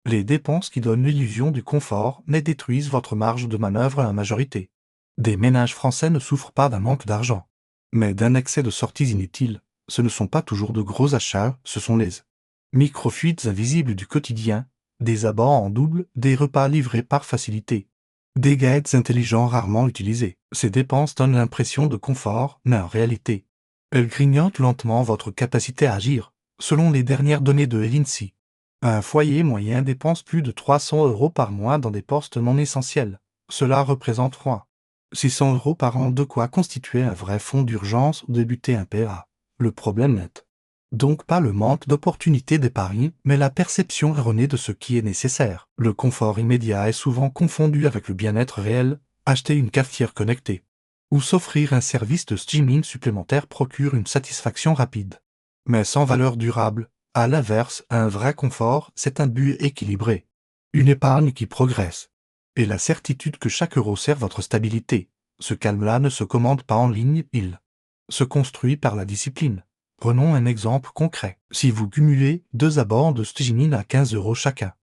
Les dépenses qui donnent l'illusion du confort mais détruisent votre marge de manœuvre à la majorité. Des ménages français ne souffrent pas d'un manque d'argent, mais d'un excès de sorties inutiles. Ce ne sont pas toujours de gros achats, ce sont les micro-fuites invisibles du quotidien, des abats en double, des repas livrés par facilité, des gadgets intelligents rarement utilisés. Ces dépenses donnent l'impression de confort, mais en réalité, elles grignotent lentement votre capacité à agir. Selon les dernières données de l'INSEE, un foyer moyen dépense plus de 300 € par mois dans des postes non essentiels. Cela représente 600 € par an, de quoi constituer un vrai fonds d'urgence ou débuter un PA. Le problème n'est donc pas le manque d'opportunités d'épargne, mais la perception erronée de ce qui est nécessaire. Le confort immédiat est souvent confondu avec le bien-être réel. Acheter une cafetière connectée ou s'offrir un service de streaming supplémentaire procure une satisfaction rapide, mais sans valeur durable. À l'inverse, un vrai confort, c'est un but équilibré, une épargne qui progresse, et la certitude que chaque euro sert votre stabilité. Ce calme-là ne se commande pas en ligne, il se construit par la discipline. Prenons un exemple concret. Si vous cumulez 2 abonnements de streaming à 15 € chacun,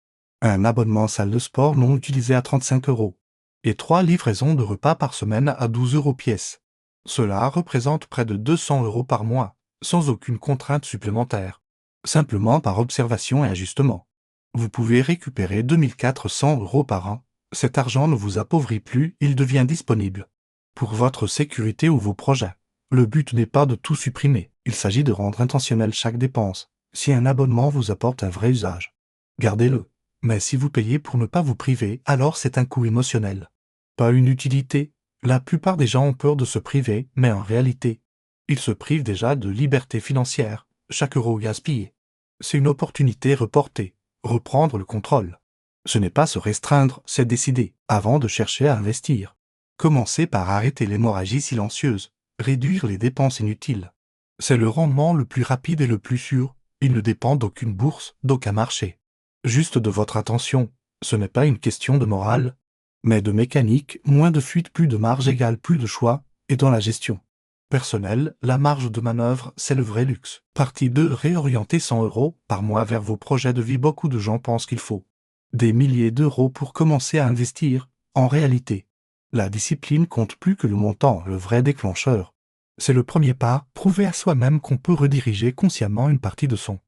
un abonnement salle de sport non utilisé à 35 € et 3 livraisons de repas par semaine à 12 € pièce, cela représente près de 200 € par mois, sans aucune contrainte supplémentaire, simplement par observation et ajustement. Vous pouvez récupérer 2400 € par an. Cet argent ne vous appauvrit plus, il devient disponible pour votre sécurité ou vos projets. Le but n'est pas de tout supprimer, il s'agit de rendre intentionnel chaque dépense. Si un abonnement vous apporte un vrai usage, gardez-le. Mais si vous payez pour ne pas vous priver, alors c'est un coût émotionnel, pas une utilité. La plupart des gens ont peur de se priver, mais en réalité, ils se privent déjà de liberté financière. Chaque euro gaspillé, c'est une opportunité reportée. Reprendre le contrôle, ce n'est pas se restreindre, c'est décider, avant de chercher à investir. Commencez par arrêter l'hémorragie silencieuse, réduire les dépenses inutiles. C'est le rendement le plus rapide et le plus sûr. Il ne dépend d'aucune bourse, d'aucun marché. Juste de votre attention. Ce n'est pas une question de morale, mais de mécanique. Moins de fuite, plus de marge égale plus de choix, et dans la gestion personnelle, la marge de manœuvre, c'est le vrai luxe. Partie 2. Réorienter 100 € par mois vers vos projets de vie. Beaucoup de gens pensent qu'il faut des milliers d'euros pour commencer à investir. En réalité, la discipline compte plus que le montant. Le vrai déclencheur, c'est le premier pas, prouver à soi-même qu'on peut rediriger consciemment une partie de son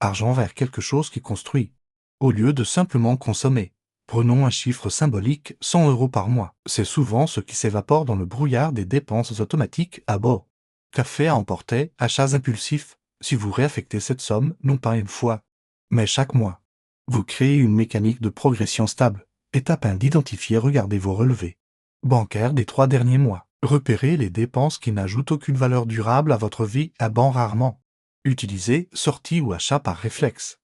argent vers quelque chose qui construit, au lieu de simplement consommer. Prenons un chiffre symbolique, 100 € par mois. C'est souvent ce qui s'évapore dans le brouillard des dépenses automatiques à bord. Café à emporter, achats impulsifs. Si vous réaffectez cette somme, non pas une fois, mais chaque mois, vous créez une mécanique de progression stable. Étape 1. D'identifier, regardez vos relevés bancaires des 3 derniers mois. Repérez les dépenses qui n'ajoutent aucune valeur durable à votre vie. Abans rarement utilisés, sorties ou achats par réflexe.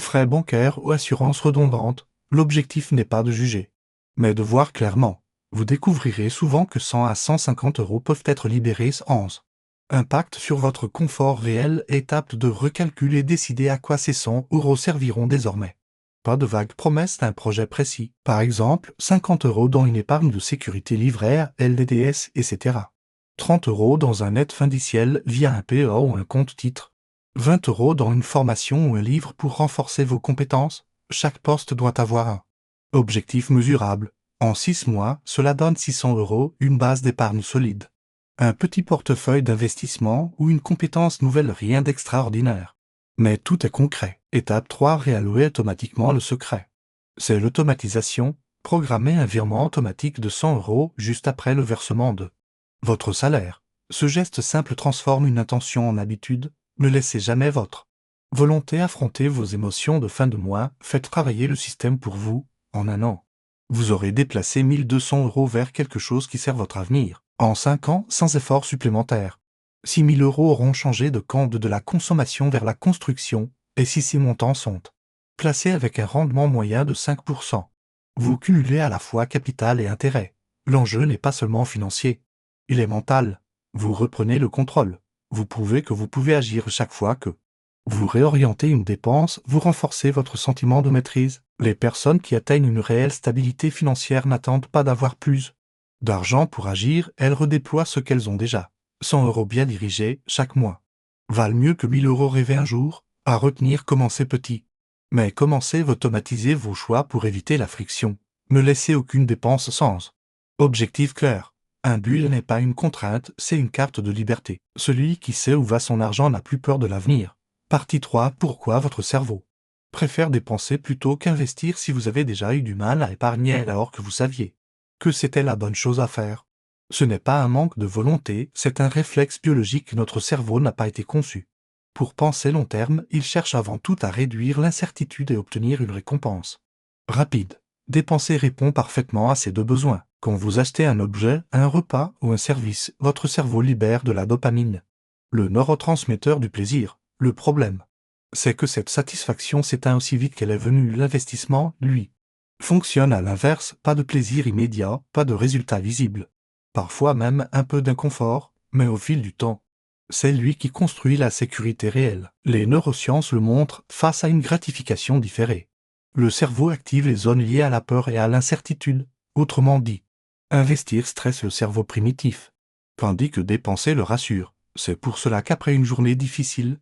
Frais bancaires ou assurances redondantes. L'objectif n'est pas de juger, mais de voir clairement. Vous découvrirez souvent que 100 à 150 € peuvent être libérés sans impact sur votre confort réel. Étape de recalculer, décider à quoi ces 100 € serviront désormais. Pas de vagues promesses d'un projet précis. Par exemple, 50 € dans une épargne de sécurité livraire, LDDS, etc. 30 € dans un net indiciel via un PEA ou un compte titre. 20 € dans une formation ou un livre pour renforcer vos compétences. Chaque poste doit avoir un objectif mesurable. En 6 mois, cela donne 600 €, une base d'épargne solide, un petit portefeuille d'investissement ou une compétence nouvelle. Rien d'extraordinaire, mais tout est concret. Étape 3. Réallouer automatiquement. Le secret, c'est l'automatisation. Programmer un virement automatique de 100 € juste après le versement de votre salaire. Ce geste simple transforme une intention en habitude. Ne laissez jamais votre volonté affronter vos émotions de fin de mois. Faites travailler le système pour vous. En un an, vous aurez déplacé 1200 € vers quelque chose qui sert votre avenir. En 5 ans, sans effort supplémentaire, 6000 € auront changé de camp de la consommation vers la construction. Et si ces montants sont placés avec un rendement moyen de 5%, vous cumulez à la fois capital et intérêt. L'enjeu n'est pas seulement financier, il est mental. Vous reprenez le contrôle. Vous prouvez que vous pouvez agir chaque fois que vous réorientez une dépense. Vous renforcez votre sentiment de maîtrise. Les personnes qui atteignent une réelle stabilité financière n'attendent pas d'avoir plus d'argent pour agir, elles redéploient ce qu'elles ont déjà. 100 € bien dirigés chaque mois valent mieux que 1000 € rêvés un jour. À retenir, commencez petit. Mais commencez à automatiser vos choix pour éviter la friction. Ne laissez aucune dépense sans objectif clair. Un but n'est pas une contrainte, c'est une carte de liberté. Celui qui sait où va son argent n'a plus peur de l'avenir. Partie 3. Pourquoi votre cerveau préfère dépenser plutôt qu'investir si vous avez déjà eu du mal à épargner alors que vous saviez que c'était la bonne chose à faire? Ce n'est pas un manque de volonté, c'est un réflexe biologique que notre cerveau n'a pas été conçu. Pour penser long terme, il cherche avant tout à réduire l'incertitude et obtenir une récompense rapide. Dépenser répond parfaitement à ces deux besoins. Quand vous achetez un objet, un repas ou un service, votre cerveau libère de la dopamine, le neurotransmetteur du plaisir. Le problème, c'est que cette satisfaction s'éteint aussi vite qu'elle est venue. L'investissement, lui, fonctionne à l'inverse, pas de plaisir immédiat, pas de résultat visible. Parfois même un peu d'inconfort, mais au fil du temps, c'est lui qui construit la sécurité réelle. Les neurosciences le montrent, face à une gratification différée, le cerveau active les zones liées à la peur et à l'incertitude. Autrement dit, investir stresse le cerveau primitif, tandis que dépenser le rassure. C'est pour cela qu'après une journée difficile,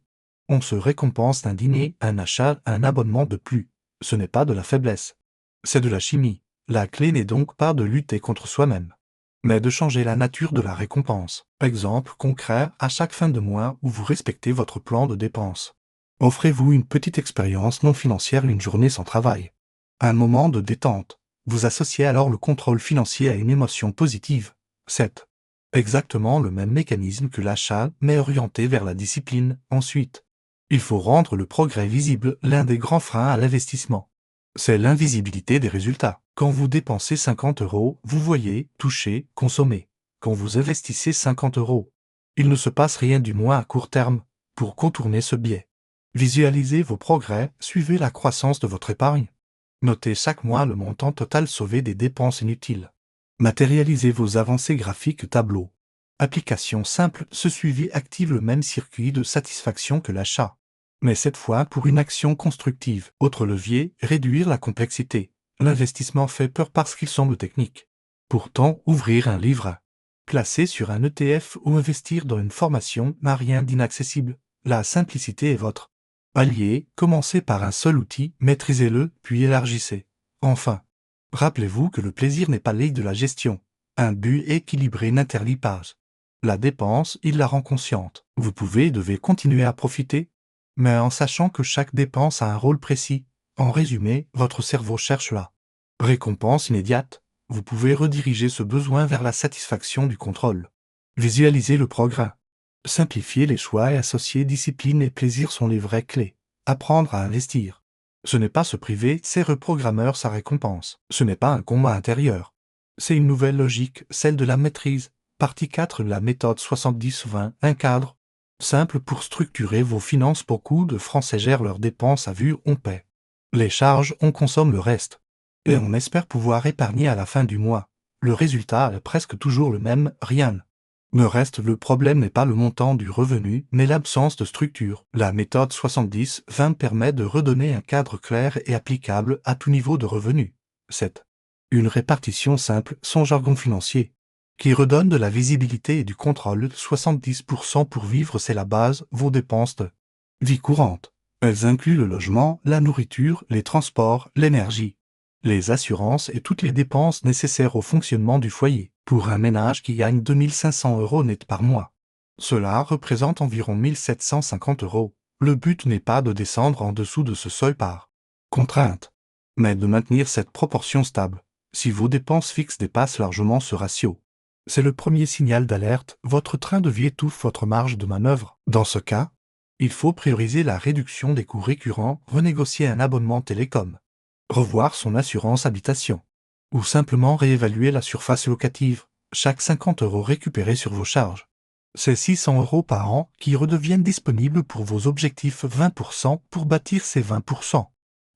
on se récompense d'un dîner, un achat, un abonnement de plus. Ce n'est pas de la faiblesse, c'est de la chimie. La clé n'est donc pas de lutter contre soi-même, mais de changer la nature de la récompense. Exemple concret, à chaque fin de mois où vous respectez votre plan de dépenses, offrez-vous une petite expérience non financière, une journée sans travail. Un moment de détente. Vous associez alors le contrôle financier à une émotion positive. 7. Exactement le même mécanisme que l'achat, mais orienté vers la discipline. Ensuite, il faut rendre le progrès visible, l'un des grands freins à l'investissement. C'est l'invisibilité des résultats. Quand vous dépensez 50 euros, vous voyez, touchez, consommez. Quand vous investissez 50 euros, il ne se passe rien du moins à court terme. Pour contourner ce biais, visualisez vos progrès, suivez la croissance de votre épargne. Notez chaque mois le montant total sauvé des dépenses inutiles. Matérialisez vos avancées graphiques tableau. Application simple, ce suivi active le même circuit de satisfaction que l'achat, mais cette fois pour une action constructive. Autre levier, réduire la complexité. L'investissement fait peur parce qu'il semble technique. Pourtant, ouvrir un livre, placer sur un ETF ou investir dans une formation n'a rien d'inaccessible. La simplicité est votre allié. Commencez par un seul outil, maîtrisez-le, puis élargissez. Enfin, rappelez-vous que le plaisir n'est pas l'œil de la gestion. Un but équilibré n'interdit pas la dépense, il la rend consciente. Vous pouvez et devez continuer à profiter, mais en sachant que chaque dépense a un rôle précis. En résumé, votre cerveau cherche la récompense immédiate. Vous pouvez rediriger ce besoin vers la satisfaction du contrôle. Visualisez le progrès. Simplifier les choix et associer discipline et plaisir sont les vraies clés. Apprendre à investir. Ce n'est pas se priver, c'est reprogrammer sa récompense. Ce n'est pas un combat intérieur. C'est une nouvelle logique, celle de la maîtrise. Partie 4 de la méthode 70-20, un cadre simple pour structurer vos finances. Beaucoup de Français gèrent leurs dépenses à vue, on paie les charges, on consomme le reste, et on espère pouvoir épargner à la fin du mois. Le résultat est presque toujours le même, rien ne reste. Le problème n'est pas le montant du revenu, mais l'absence de structure. La méthode 70-20 permet de redonner un cadre clair et applicable à tout niveau de revenu. 7. Une répartition simple, son jargon financier, qui redonne de la visibilité et du contrôle. 70% pour vivre, c'est la base, vos dépenses de vie courante. Elles incluent le logement, la nourriture, les transports, l'énergie, les assurances et toutes les dépenses nécessaires au fonctionnement du foyer. Pour un ménage qui gagne 2500 euros net par mois, cela représente environ 1750 euros. Le but n'est pas de descendre en dessous de ce seuil par contrainte, mais de maintenir cette proportion stable. Si vos dépenses fixes dépassent largement ce ratio, c'est le premier signal d'alerte, votre train de vie étouffe votre marge de manœuvre. Dans ce cas, il faut prioriser la réduction des coûts récurrents, renégocier un abonnement télécom, revoir son assurance habitation, ou simplement réévaluer la surface locative. Chaque 50 euros récupérés sur vos charges, c'est 600 euros par an qui redeviennent disponibles pour vos objectifs. 20% pour bâtir ces 20%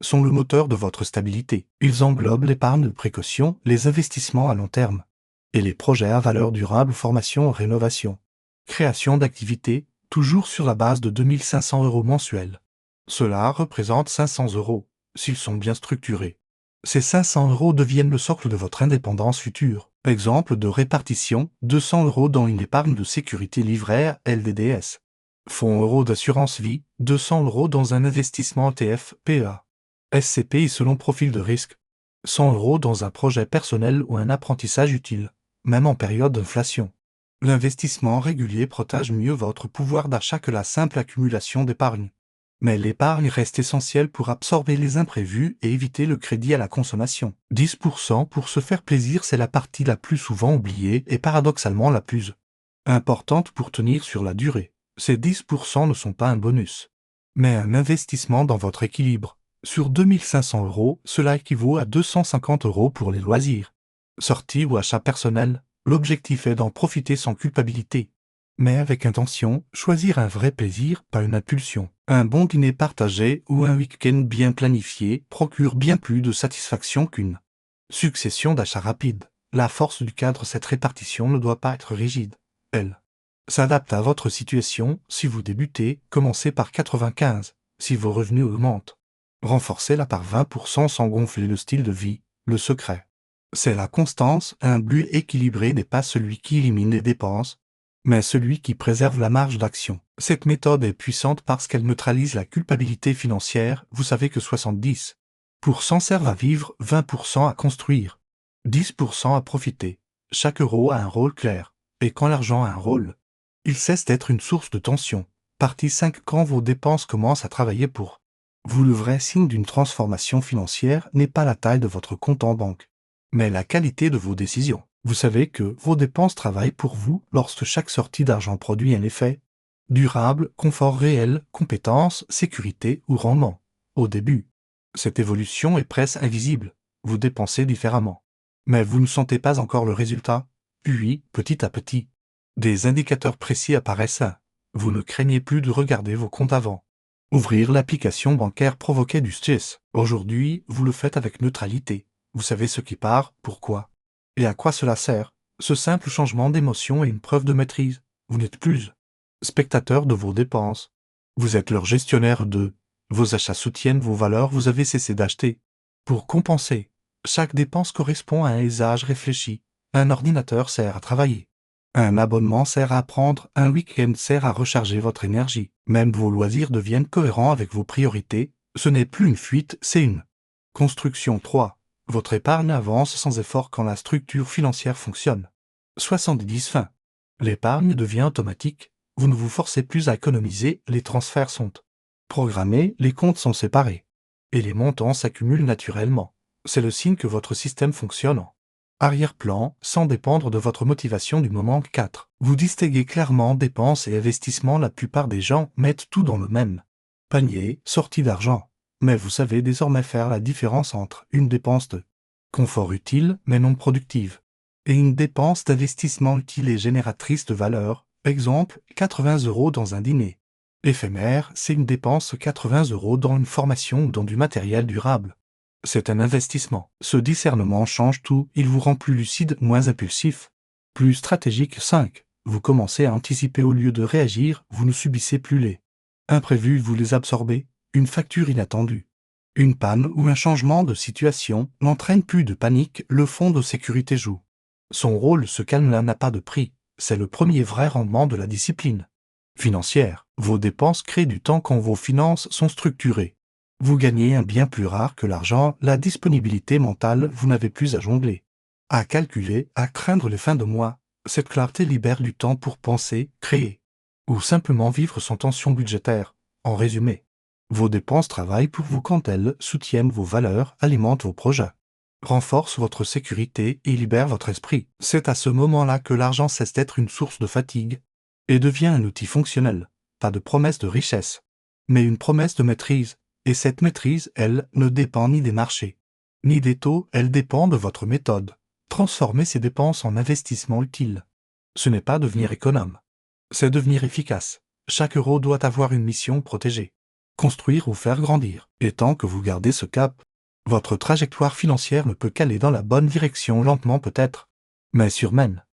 sont le moteur de votre stabilité. Ils englobent l'épargne de précaution, les investissements à long terme, et les projets à valeur durable, formation, rénovation, création d'activités, toujours sur la base de 2500 euros mensuels. Cela représente 500 euros, s'ils sont bien structurés. Ces 500 euros deviennent le socle de votre indépendance future. Exemple de répartition, 200 euros dans une épargne de sécurité livret LDDS. Fonds euros d'assurance vie, 200 euros dans un investissement ETF PEA. SCPI selon profil de risque. 100 € dans un projet personnel ou un apprentissage utile, même en période d'inflation. L'investissement régulier protège mieux votre pouvoir d'achat que la simple accumulation d'épargne. Mais l'épargne reste essentielle pour absorber les imprévus et éviter le crédit à la consommation. 10% pour se faire plaisir, c'est la partie la plus souvent oubliée et paradoxalement la plus importante pour tenir sur la durée. Ces 10% ne sont pas un bonus, mais un investissement dans votre équilibre. Sur 2500 €, cela équivaut à 250 € pour les loisirs. Sorties ou achats personnels, l'objectif est d'en profiter sans culpabilité. Mais avec intention, choisir un vrai plaisir, pas une impulsion. Un bon dîner partagé ou un week-end bien planifié procure bien plus de satisfaction qu'une succession d'achats rapides. La force du cadre, cette répartition ne doit pas être rigide. Elle s'adapte à votre situation. Si vous débutez, commencez par 95. Si vos revenus augmentent, renforcez-la par 20% sans gonfler le style de vie. Le secret, c'est la constance. Un budget équilibré n'est pas celui qui élimine les dépenses, mais celui qui préserve la marge d'action. Cette méthode est puissante parce qu'elle neutralise la culpabilité financière. Vous savez que 70% servent à vivre, 20% à construire, 10% à profiter. Chaque euro a un rôle clair, et quand l'argent a un rôle, il cesse d'être une source de tension. Partie 5. Quand vos dépenses commencent à travailler pour vous, le vrai signe d'une transformation financière n'est pas la taille de votre compte en banque, mais la qualité de vos décisions. Vous savez que vos dépenses travaillent pour vous lorsque chaque sortie d'argent produit un effet durable, confort réel, compétence, sécurité ou rendement. Au début, cette évolution est presque invisible. Vous dépensez différemment, mais vous ne sentez pas encore le résultat. Puis, petit à petit, des indicateurs précis apparaissent. Vous ne craignez plus de regarder vos comptes avant. Ouvrir l'application bancaire provoquait du stress. Aujourd'hui, vous le faites avec neutralité. Vous savez ce qui part, pourquoi et à quoi cela sert. Ce simple changement d'émotion est une preuve de maîtrise. Vous n'êtes plus spectateur de vos dépenses. Vous êtes leur gestionnaire de vos achats soutiennent vos valeurs. Vous avez cessé d'acheter pour compenser. Chaque dépense correspond à un usage réfléchi. Un ordinateur sert à travailler. Un abonnement sert à apprendre. Un week-end sert à recharger votre énergie. Même vos loisirs deviennent cohérents avec vos priorités. Ce n'est plus une fuite, c'est une construction. 3. Votre épargne avance sans effort quand la structure financière fonctionne. 70 fin. L'épargne devient automatique. Vous ne vous forcez plus à économiser, les transferts sont programmés, les comptes sont séparés. Et les montants s'accumulent naturellement. C'est le signe que votre système fonctionne en arrière-plan, sans dépendre de votre motivation du moment. 4. Vous distinguez clairement dépenses et investissements. La plupart des gens mettent tout dans le même panier, sortie d'argent. Mais vous savez désormais faire la différence entre une dépense de confort utile mais non productive et une dépense d'investissement utile et génératrice de valeur. Exemple, 80 € dans un dîner éphémère, c'est une dépense. 80 € dans une formation ou dans du matériel durable, c'est un investissement. Ce discernement change tout. Il vous rend plus lucide, moins impulsif, plus stratégique. 5. Vous commencez à anticiper au lieu de réagir. Vous ne subissez plus les imprévus, vous les absorbez. Une facture inattendue, une panne ou un changement de situation n'entraîne plus de panique. Le fonds de sécurité joue son rôle. Ce calme-là n'a pas de prix. C'est le premier vrai rendement de la discipline financière. Vos dépenses créent du temps quand vos finances sont structurées. Vous gagnez un bien plus rare que l'argent, la disponibilité mentale. Vous n'avez plus à jongler, à calculer, à craindre les fins de mois. Cette clarté libère du temps pour penser, créer ou simplement vivre sans tension budgétaire. En résumé, vos dépenses travaillent pour vous quand elles soutiennent vos valeurs, alimentent vos projets, renforcent votre sécurité et libèrent votre esprit. C'est à ce moment-là que l'argent cesse d'être une source de fatigue et devient un outil fonctionnel. Pas de promesse de richesse, mais une promesse de maîtrise. Et cette maîtrise, elle, ne dépend ni des marchés, ni des taux, elle dépend de votre méthode. Transformer ces dépenses en investissements utiles. Ce n'est pas devenir économe, c'est devenir efficace. Chaque euro doit avoir une mission protégée, construire ou faire grandir. Et tant que vous gardez ce cap, votre trajectoire financière ne peut qu'aller dans la bonne direction, lentement peut-être, mais sûrement.